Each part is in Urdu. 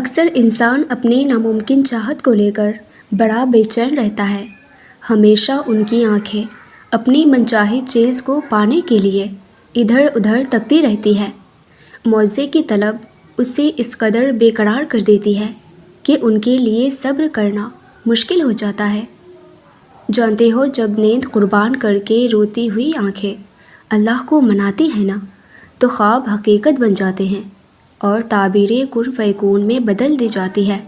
اکثر انسان اپنی ناممکن چاہت کو لے کر بڑا بے چین رہتا ہے۔ ہمیشہ ان کی آنکھیں اپنی منچاہی چیز کو پانے کے لیے ادھر ادھر تکتی رہتی ہے۔ معاوضے کی طلب اسے اس قدر بے قرار کر دیتی ہے کہ ان کے لیے صبر کرنا مشکل ہو جاتا ہے۔ جانتے ہو، جب نیند قربان کر کے روتی ہوئی آنکھیں اللہ کو مناتی ہیں نا، تو خواب حقیقت بن جاتے ہیں اور تعبیر کن فیکون میں بدل دی جاتی ہے۔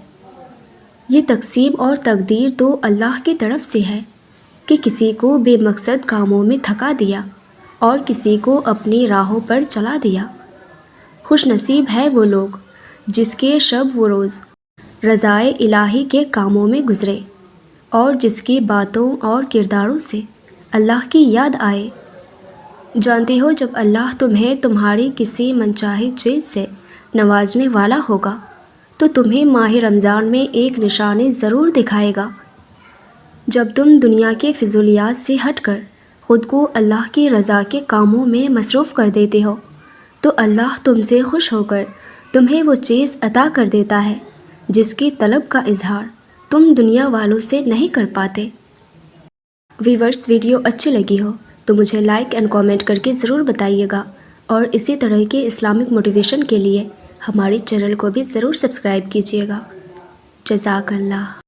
یہ تقسیم اور تقدیر تو اللہ کی طرف سے ہے کہ کسی کو بے مقصد کاموں میں تھکا دیا اور کسی کو اپنی راہوں پر چلا دیا۔ خوش نصیب ہے وہ لوگ جس کے شب و روز رضائے الہی کے کاموں میں گزرے اور جس کی باتوں اور کرداروں سے اللہ کی یاد آئے۔ جانتے ہو، جب اللہ تمہیں تمہاری کسی منچاہی چیز سے نوازنے والا ہوگا تو تمہیں ماہ رمضان میں ایک نشانی ضرور دکھائے گا۔ جب تم دنیا کے فضولیات سے ہٹ کر خود کو اللہ کی رضا کے کاموں میں مصروف کر دیتے ہو تو اللہ تم سے خوش ہو کر تمہیں وہ چیز عطا کر دیتا ہے جس کی طلب کا اظہار تم دنیا والوں سے نہیں کر پاتے۔ ویورز، ویڈیو اچھی لگی ہو تو مجھے لائک اینڈ کامنٹ کر کے ضرور بتائیے گا، اور اسی طرح کے اسلامک موٹیویشن کے لیے ہماری چینل کو بھی ضرور سبسکرائب کیجیے گا۔ جزاک اللہ۔